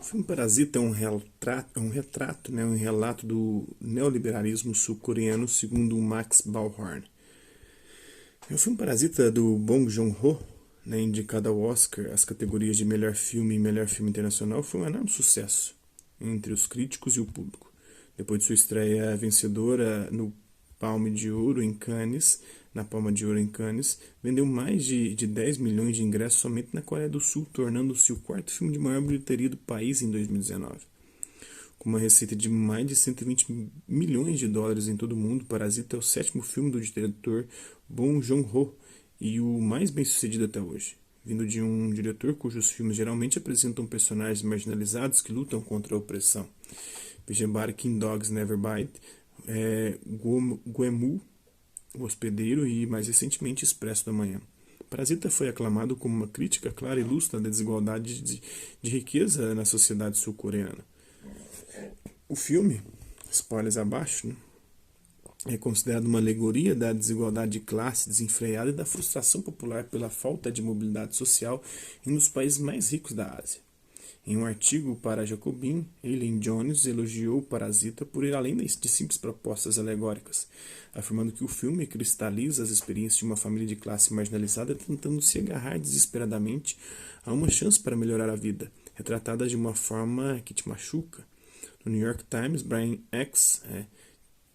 O filme Parasita é um relato do neoliberalismo sul-coreano segundo Max Bauhorn. O filme Parasita do Bong Joon-ho, indicado ao Oscar as categorias de melhor filme e melhor filme internacional, foi um enorme sucesso entre os críticos e o público. Depois de sua estreia vencedora no Palme de Ouro em Cannes, na Palma de Ouro em Cannes, vendeu mais de 10 milhões de ingressos somente na Coreia do Sul, tornando-se o quarto filme de maior bilheteria do país em 2019. Com uma receita de mais de 120 milhões de dólares em todo o mundo, Parasita é o sétimo filme do diretor Bong Joon-ho e o mais bem-sucedido até hoje, vindo de um diretor cujos filmes geralmente apresentam personagens marginalizados que lutam contra a opressão. Veja King Dogs Never Bite, Guemu, O Hospedeiro e, mais recentemente, Expresso da Manhã. Parasita foi aclamado como uma crítica clara e lúcida da desigualdade de riqueza na sociedade sul-coreana. O filme, spoilers abaixo, é considerado uma alegoria da desigualdade de classe desenfreada e da frustração popular pela falta de mobilidade social em um dos países mais ricos da Ásia. Em um artigo para a Jacobin, Eileen Jones elogiou Parasita por ir além de simples propostas alegóricas, afirmando que o filme cristaliza as experiências de uma família de classe marginalizada tentando se agarrar desesperadamente a uma chance para melhorar a vida, retratada de uma forma que te machuca. No New York Times, Brian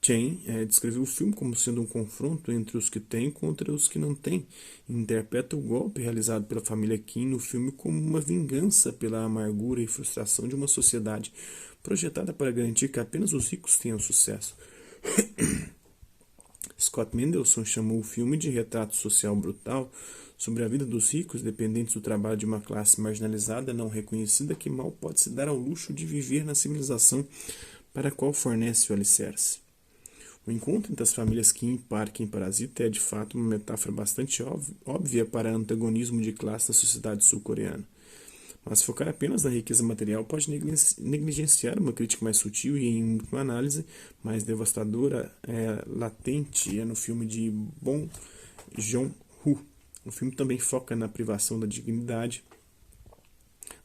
Chen descreveu o filme como sendo um confronto entre os que têm contra os que não têm, e interpreta o golpe realizado pela família Kim no filme como uma vingança pela amargura e frustração de uma sociedade projetada para garantir que apenas os ricos tenham sucesso. Scott Mendelson chamou o filme de retrato social brutal sobre a vida dos ricos dependentes do trabalho de uma classe marginalizada não reconhecida que mal pode se dar ao luxo de viver na civilização para a qual fornece o alicerce. O encontro entre as famílias Kim e Park em Parasita é de fato uma metáfora bastante óbvia para o antagonismo de classe na sociedade sul-coreana. Mas focar apenas na riqueza material pode negligenciar uma crítica mais sutil e, em última análise, mais devastadora, latente no filme de Bong Joon-ho. O filme também foca na privação da dignidade,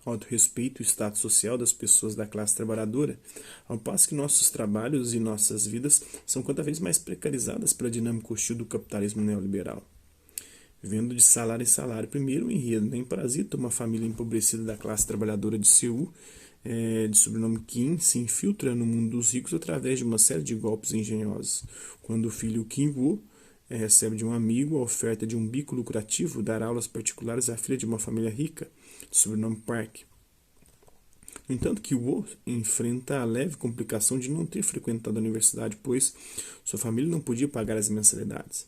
autorrespeito e status social das pessoas da classe trabalhadora, ao passo que nossos trabalhos e nossas vidas são cada vez mais precarizadas pela dinâmica hostil do capitalismo neoliberal. Vivendo de salário em salário, primeiro o enredo, em Parasita, uma família empobrecida da classe trabalhadora de Seul, de sobrenome Kim, se infiltra no mundo dos ricos através de uma série de golpes engenhosos. Quando o filho Kim Woo recebe de um amigo a oferta de um bico lucrativo dar aulas particulares à filha de uma família rica, de sobrenome Park. No entanto, que Woo enfrenta a leve complicação de não ter frequentado a universidade, pois sua família não podia pagar as mensalidades.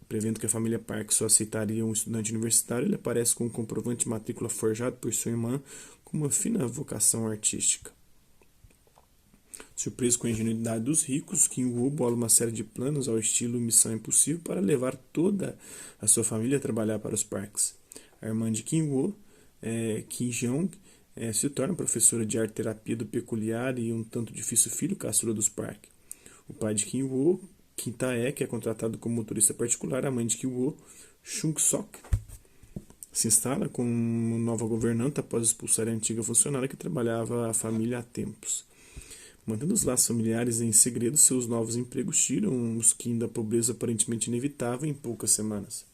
Prevendo que a família Park só aceitaria um estudante universitário, ele aparece com um comprovante de matrícula forjado por sua irmã com uma fina vocação artística. Surpreso com a ingenuidade dos ricos, Kim Woo bola uma série de planos ao estilo Missão Impossível para levar toda a sua família a trabalhar para os Parks. A irmã de Kim Woo, Kim Jeong, se torna professora de arte-terapia do peculiar e um tanto difícil filho caçula dos Park. O pai de Kim Woo, Kim Tae-que é contratado como motorista particular, a mãe de Kim Woo, Chung Sok, se instala como nova governanta após expulsar a antiga funcionária que trabalhava a família há tempos. Mantendo os laços familiares em segredo, seus novos empregos tiram os Kim da pobreza aparentemente inevitável em poucas semanas.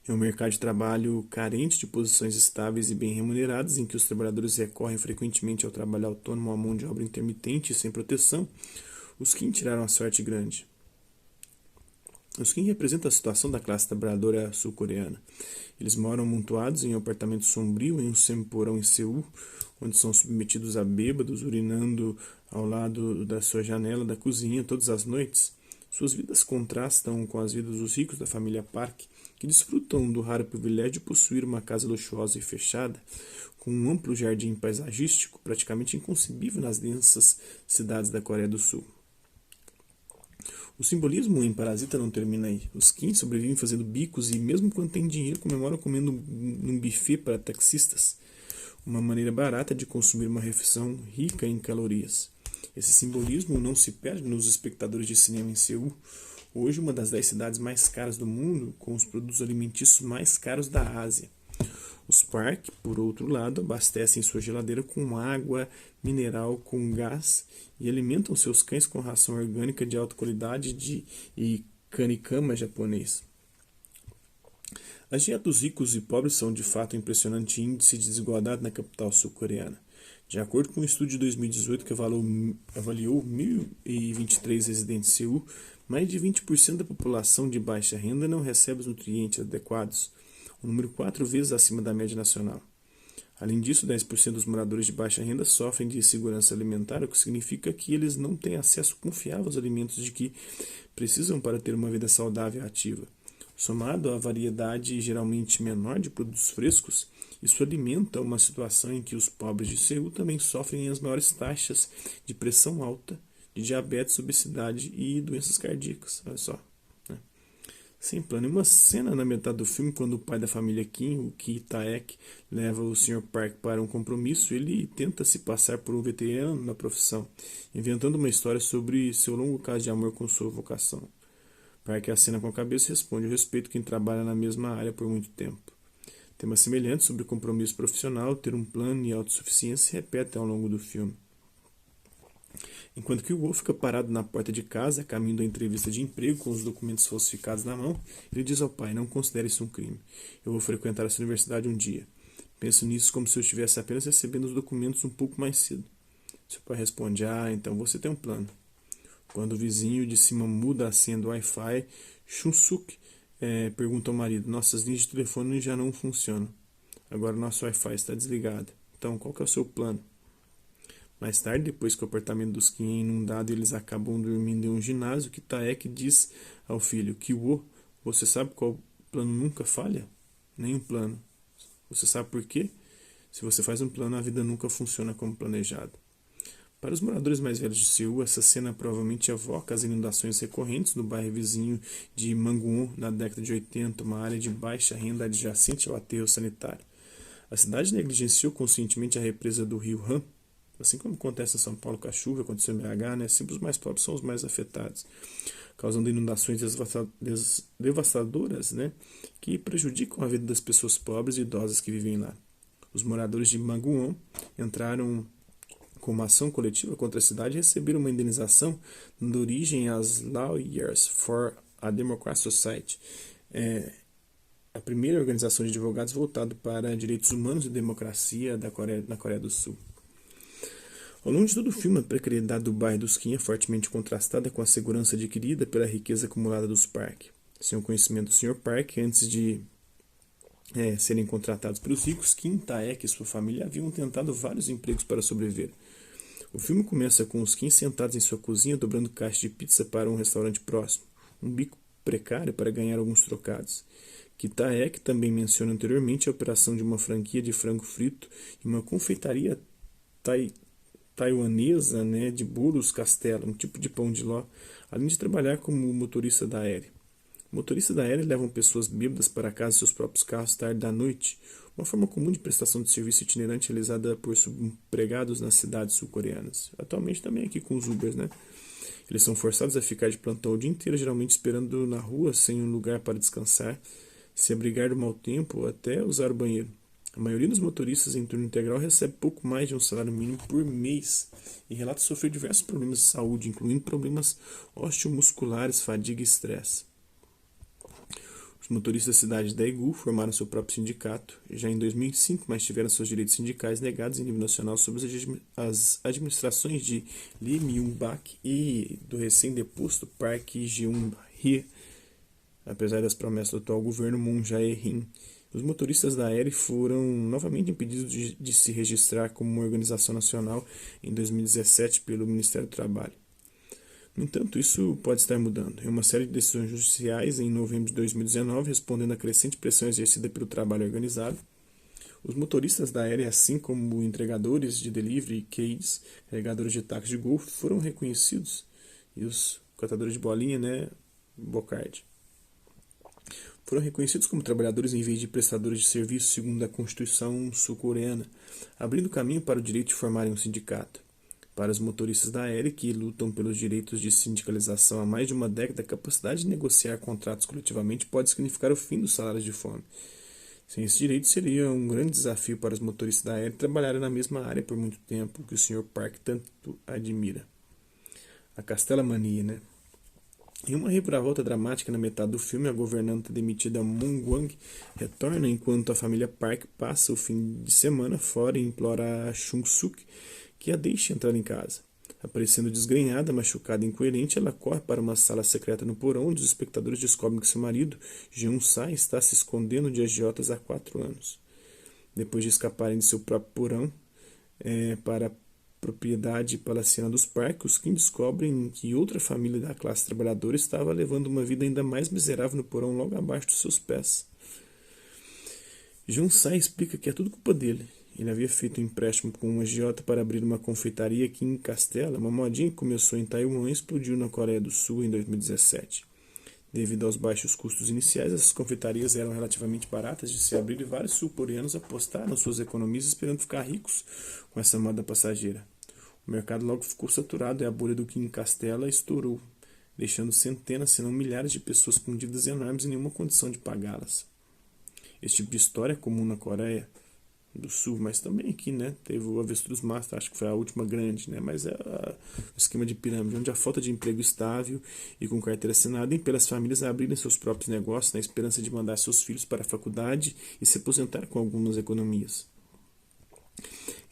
Em um mercado de trabalho carente de posições estáveis e bem remuneradas, em que os trabalhadores recorrem frequentemente ao trabalho autônomo à mão de obra intermitente e sem proteção, os Kim tiraram a sorte grande. Os Kim representam a situação da classe trabalhadora sul-coreana. Eles moram amontoados em um apartamento sombrio em um semi-porão em Seul, onde são submetidos a bêbados, urinando ao lado da sua janela da cozinha todas as noites. Suas vidas contrastam com as vidas dos ricos da família Park, que desfrutam do raro privilégio de possuir uma casa luxuosa e fechada, com um amplo jardim paisagístico praticamente inconcebível nas densas cidades da Coreia do Sul. O simbolismo em Parasita não termina aí. Os Kim sobrevivem fazendo bicos e, mesmo quando têm dinheiro, comemoram comendo num buffet para taxistas, uma maneira barata de consumir uma refeição rica em calorias. Esse simbolismo não se perde nos espectadores de cinema em Seul, hoje uma das 10 cidades mais caras do mundo, com os produtos alimentícios mais caros da Ásia. Os Park, por outro lado, abastecem sua geladeira com água mineral, com gás e alimentam seus cães com ração orgânica de alta qualidade e kanikama japonês. As dietas dos ricos e pobres são de fato um impressionante índice de desigualdade na capital sul-coreana. De acordo com um estudo de 2018 que avaliou 1.023 residentes de Seul, mais de 20% da população de baixa renda não recebe os nutrientes adequados, um número 4 vezes acima da média nacional. Além disso, 10% dos moradores de baixa renda sofrem de insegurança alimentar, o que significa que eles não têm acesso confiável aos alimentos de que precisam para ter uma vida saudável e ativa. Somado à variedade geralmente menor de produtos frescos, isso alimenta uma situação em que os pobres de Seul também sofrem as maiores taxas de pressão alta, de diabetes, obesidade e doenças cardíacas. Olha só. Né? Sem plano. Em uma cena na metade do filme, quando o pai da família Kim, o Ki Taek, leva o Sr. Park para um compromisso, ele tenta se passar por um veterano na profissão, inventando uma história sobre seu longo caso de amor com sua vocação. Park acena com a cabeça e responde: "Eu respeito quem trabalha na mesma área por muito tempo." Temas semelhantes sobre compromisso profissional, ter um plano e autossuficiência se repetem ao longo do filme. Enquanto que o Wolf fica parado na porta de casa, a caminho da entrevista de emprego, com os documentos falsificados na mão, ele diz ao pai: "Não considere isso um crime. Eu vou frequentar essa universidade um dia. Penso nisso como se eu estivesse apenas recebendo os documentos um pouco mais cedo." Seu pai responde: "Ah, então você tem um plano." Quando o vizinho de cima muda a senha do Wi-Fi, Chun-suk pergunta ao marido: "Nossas linhas de telefone já não funcionam. Agora nosso Wi-Fi está desligado. Então, qual que é o seu plano?" Mais tarde, depois que o apartamento dos Kim é inundado e eles acabam dormindo em um ginásio, que Taek diz ao filho: "Kiwo, você sabe qual plano nunca falha? Nenhum plano. Você sabe por quê? Se você faz um plano, a vida nunca funciona como planejado." Para os moradores mais velhos de Seul, essa cena provavelmente evoca as inundações recorrentes no bairro vizinho de Mangwon na década de 80, uma área de baixa renda adjacente ao aterro sanitário. A cidade negligenciou conscientemente a represa do rio Han, assim como acontece em São Paulo com a chuva, aconteceu em BH, né? Sempre os mais pobres são os mais afetados, causando inundações devastadoras, né? Que prejudicam a vida das pessoas pobres e idosas que vivem lá. Os moradores de Mangwon entraram com uma ação coletiva contra a cidade e receberam uma indenização dando origem às Lawyers for a Democratic Society, a primeira organização de advogados voltada para direitos humanos e democracia na Coreia do Sul. Ao longo de todo o filme, a precariedade do bairro dos Kim é fortemente contrastada com a segurança adquirida pela riqueza acumulada dos Park. Sem o conhecimento do Sr. Park, antes de serem contratados pelos ricos, Kim Taek e sua família haviam tentado vários empregos para sobreviver. O filme começa com os Kim sentados em sua cozinha dobrando caixa de pizza para um restaurante próximo, um bico precário para ganhar alguns trocados. Ki Taek também menciona anteriormente a operação de uma franquia de frango frito e uma confeitaria taiwanesa, né, de bolos castelo, um tipo de pão de ló, além de trabalhar como motorista da Aérea. Motoristas da Aérea levam pessoas bêbadas para casa em seus próprios carros tarde da noite, uma forma comum de prestação de serviço itinerante realizada por subempregados nas cidades sul-coreanas. Atualmente também aqui com os Ubers, né? Eles são forçados a ficar de plantão o dia inteiro, geralmente esperando na rua sem um lugar para descansar, se abrigar do mau tempo ou até usar o banheiro. A maioria dos motoristas em turno integral recebe pouco mais de um salário mínimo por mês e relata sofrer diversos problemas de saúde, incluindo problemas osteomusculares, fadiga e estresse. Os motoristas da cidade de Daegu formaram seu próprio sindicato já em 2005, mas tiveram seus direitos sindicais negados em nível nacional sob as administrações de Lee Myung-bak e do recém-deposto Park Geun-hye, apesar das promessas do atual governo Moon Jae-in. Os motoristas da Aérea foram novamente impedidos de se registrar como uma organização nacional em 2017 pelo Ministério do Trabalho. No entanto, isso pode estar mudando. Em uma série de decisões judiciais, em novembro de 2019, respondendo à crescente pressão exercida pelo trabalho organizado, os motoristas da Aérea, assim como entregadores de delivery, CADs, carregadores de táxi de Gol, foram reconhecidos, e os catadores de bolinha, né, Bocard, foram reconhecidos como trabalhadores em vez de prestadores de serviço segundo a Constituição sul-coreana, abrindo caminho para o direito de formarem um sindicato. Para os motoristas da Aérea, que lutam pelos direitos de sindicalização há mais de uma década, a capacidade de negociar contratos coletivamente pode significar o fim dos salários de fome. Sem esse direito, seria um grande desafio para os motoristas da aérea trabalharem na mesma área por muito tempo, que o Sr. Park tanto admira. A Castelamania, né? Em uma reviravolta dramática na metade do filme, a governanta demitida Moon Gwang retorna enquanto a família Park passa o fim de semana fora e implora a Chung-suk que a deixe entrar em casa. Aparecendo desgrenhada, machucada e incoerente, ela corre para uma sala secreta no porão, onde os espectadores descobrem que seu marido, Jeon-sai, está se escondendo de agiotas há 4 anos. Depois de escaparem de seu próprio porão para a propriedade palaciana dos Park, os Kim descobrem que outra família da classe trabalhadora estava levando uma vida ainda mais miserável no porão logo abaixo dos seus pés. Jeon-sai explica que é tudo culpa dele. Ele havia feito um empréstimo com um agiota para abrir uma confeitaria aqui em Castela, uma modinha que começou em Taiwan e explodiu na Coreia do Sul em 2017. Devido aos baixos custos iniciais, essas confeitarias eram relativamente baratas de se abrir e vários sul-coreanos apostaram suas economias esperando ficar ricos com essa moda passageira. O mercado logo ficou saturado e a bolha do Kim Castela estourou, deixando centenas, se não milhares de pessoas com dívidas enormes e nenhuma condição de pagá-las. Esse tipo de história é comum na Coreia do Sul, mas também aqui, né, teve o Avestruz Master, acho que foi a última grande, né, mas é o esquema de pirâmide, onde a falta de emprego estável e com carteira assinada impele as famílias a abrirem seus próprios negócios na esperança de mandar seus filhos para a faculdade e se aposentar com algumas economias.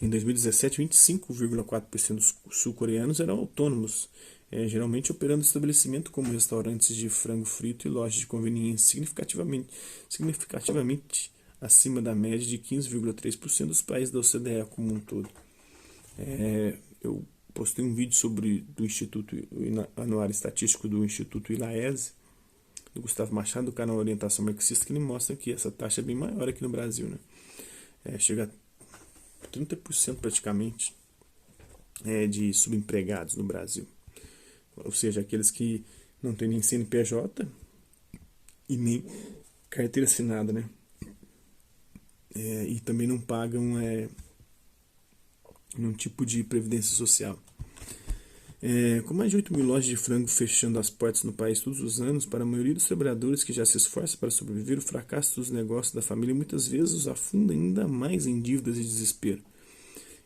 Em 2017, 25,4% dos sul-coreanos eram autônomos, geralmente operando estabelecimento como restaurantes de frango frito e lojas de conveniência, significativamente acima da média de 15,3% dos países da OCDE como um todo. Eu postei um vídeo do Instituto Anuário Estatístico do Instituto ILAESE, do Gustavo Machado, do canal Orientação Marxista, que ele mostra que essa taxa é bem maior aqui no Brasil, né? Chega a 30% praticamente de subempregados no Brasil. Ou seja, aqueles que não têm nem CNPJ e nem carteira assinada, né? E também não pagam nenhum tipo de previdência social. Com mais de 8 mil lojas de frango fechando as portas no país todos os anos, para a maioria dos trabalhadores que já se esforçam para sobreviver, o fracasso dos negócios da família muitas vezes os afunda ainda mais em dívidas e desespero.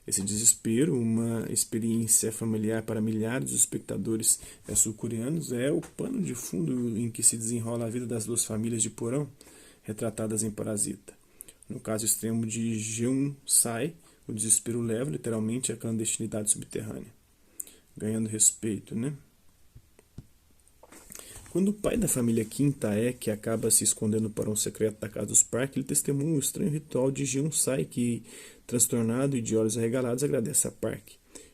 Esse desespero, uma experiência familiar para milhares de espectadores sul-coreanos, é o pano de fundo em que se desenrola a vida das duas famílias de porão, retratadas em Parasita. No caso extremo de Jeon-sai, o desespero leva literalmente à clandestinidade subterrânea, ganhando respeito, né? Quando o pai da família Kim Taek acaba se escondendo para um secreto da casa dos Park, ele testemunha o estranho ritual de Jeon-sai, que, transtornado e de olhos arregalados, agradece a Park.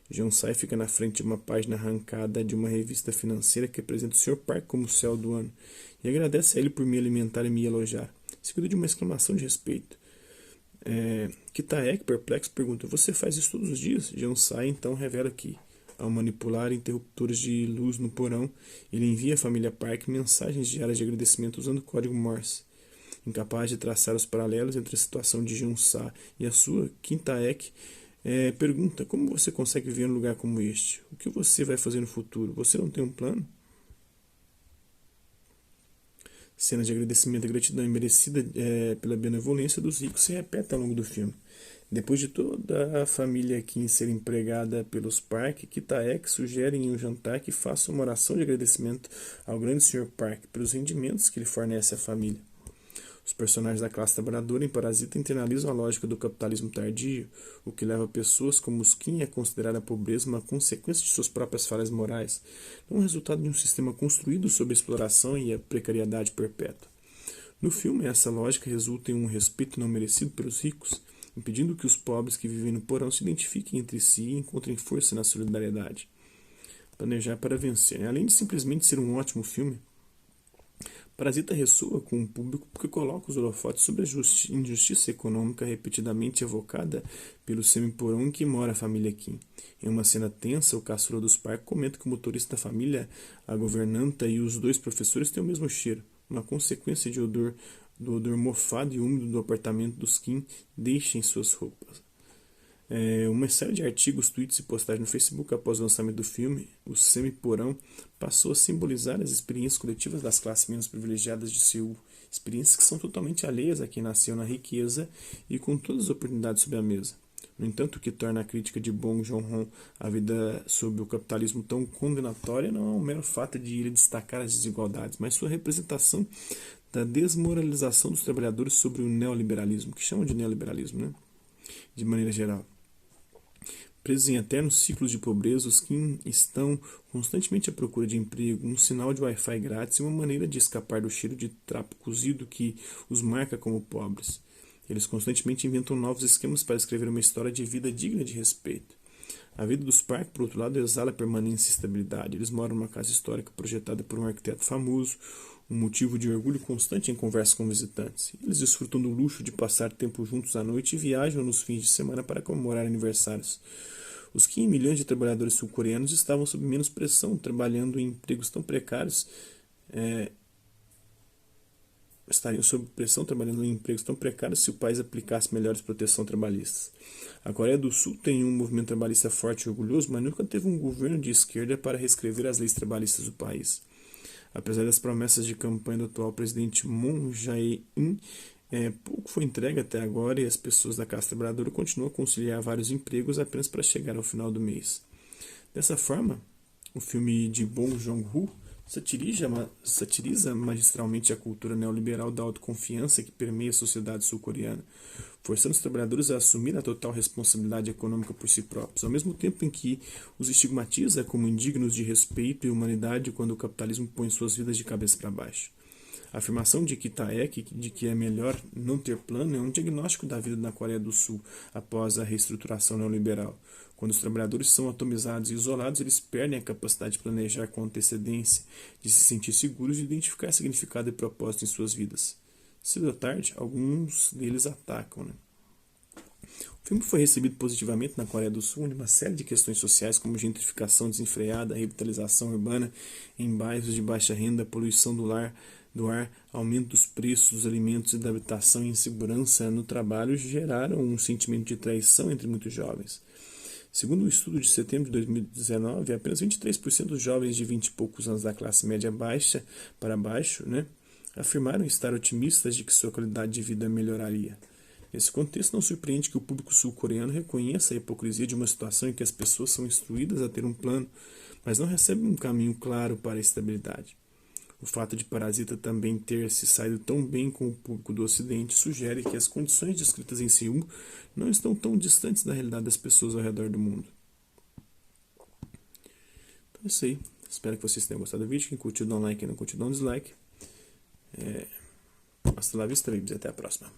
Jeon-sai fica na frente de uma página arrancada de uma revista financeira que apresenta o Sr. Park como o céu do ano, e agradece a ele por me alimentar e me elogiar, seguido de uma exclamação de respeito. Kitaek, perplexo, pergunta: "Você faz isso todos os dias?" Jeon-sai então revela que, ao manipular interruptores de luz no porão, ele envia à família Park mensagens diárias de agradecimento usando código Morse. Incapaz de traçar os paralelos entre a situação de Jeon-sai e a sua, Kitaek pergunta: "Como você consegue viver num lugar como este? O que você vai fazer no futuro? Você não tem um plano?" Cenas de agradecimento e gratidão imerecida pela benevolência dos ricos se repetem ao longo do filme. Depois de toda a família Kim ser empregada pelos Park, Kitaek sugere em um jantar que faça uma oração de agradecimento ao grande Sr. Park pelos rendimentos que ele fornece à família. Os personagens da classe trabalhadora em Parasita internalizam a lógica do capitalismo tardio, o que leva pessoas como os Kim a considerar a pobreza uma consequência de suas próprias falhas morais, não o resultado de um sistema construído sob a exploração e a precariedade perpétua. No filme, essa lógica resulta em um respeito não merecido pelos ricos, impedindo que os pobres que vivem no porão se identifiquem entre si e encontrem força na solidariedade. Planejar para vencer. Além de simplesmente ser um ótimo filme, Parasita ressoa com o público porque coloca os holofotes sobre a injustiça econômica repetidamente evocada pelo semi-porão em que mora a família Kim. Em uma cena tensa, o caçula dos Park comenta que o motorista da família, a governanta e os 2 professores têm o mesmo cheiro, uma consequência do odor mofado e úmido do apartamento dos Kim deixa em suas roupas. Uma série de artigos, tweets e postagens no Facebook após o lançamento do filme, o semi-porão passou a simbolizar as experiências coletivas das classes menos privilegiadas de Seul, experiências que são totalmente alheias a quem nasceu na riqueza e com todas as oportunidades sob a mesa. No entanto, o que torna a crítica de Bong Joon-ho à vida sob o capitalismo tão condenatória não é o mero fato de ele destacar as desigualdades, mas sua representação da desmoralização dos trabalhadores sobre o neoliberalismo, que chamam de neoliberalismo, né? De maneira geral. Presos em eternos ciclos de pobreza, os Kim estão constantemente à procura de emprego, um sinal de Wi-Fi grátis e uma maneira de escapar do cheiro de trapo cozido que os marca como pobres. Eles constantemente inventam novos esquemas para escrever uma história de vida digna de respeito. A vida dos Park, por outro lado, exala permanência e estabilidade. Eles moram numa casa histórica projetada por um arquiteto famoso, um motivo de orgulho constante em conversa com visitantes. Eles desfrutam do luxo de passar tempo juntos à noite e viajam nos fins de semana para comemorar aniversários. Os 15 milhões de trabalhadores sul-coreanos estavam sob menos pressão, trabalhando em empregos tão precários, estariam sob pressão trabalhando em empregos tão precários se o país aplicasse melhores proteção trabalhistas. A Coreia do Sul tem um movimento trabalhista forte e orgulhoso, mas nunca teve um governo de esquerda para reescrever as leis trabalhistas do país. Apesar das promessas de campanha do atual presidente Moon Jae-in, pouco foi entregue até agora e as pessoas da classe trabalhadora continuam a conciliar vários empregos apenas para chegar ao final do mês. Dessa forma, o filme de Bong Joon-ho satiriza magistralmente a cultura neoliberal da autoconfiança que permeia a sociedade sul-coreana, forçando os trabalhadores a assumir a total responsabilidade econômica por si próprios, ao mesmo tempo em que os estigmatiza como indignos de respeito e humanidade quando o capitalismo põe suas vidas de cabeça para baixo. A afirmação de que é melhor não ter plano é um diagnóstico da vida na Coreia do Sul após a reestruturação neoliberal. Quando os trabalhadores são atomizados e isolados, eles perdem a capacidade de planejar com antecedência, de se sentir seguros e de identificar significado e propósito em suas vidas. Cedo ou tarde, alguns deles atacam. O filme foi recebido positivamente na Coreia do Sul, onde uma série de questões sociais como gentrificação desenfreada, revitalização urbana em bairros de baixa renda, poluição do ar, aumento dos preços dos alimentos e da habitação e insegurança no trabalho geraram um sentimento de traição entre muitos jovens. Segundo um estudo de setembro de 2019, apenas 23% dos jovens de 20 e poucos anos da classe média baixa para baixo, afirmaram estar otimistas de que sua qualidade de vida melhoraria. Nesse contexto, não surpreende que o público sul-coreano reconheça a hipocrisia de uma situação em que as pessoas são instruídas a ter um plano, mas não recebem um caminho claro para a estabilidade. O fato de Parasita também ter se saído tão bem com o público do Ocidente sugere que as condições descritas em Seul não estão tão distantes da realidade das pessoas ao redor do mundo. Então é isso aí. Espero que vocês tenham gostado do vídeo. Quem curtiu, dá um like. Quem não curtiu, dá um dislike. Hasta la vista, babies. Até a próxima.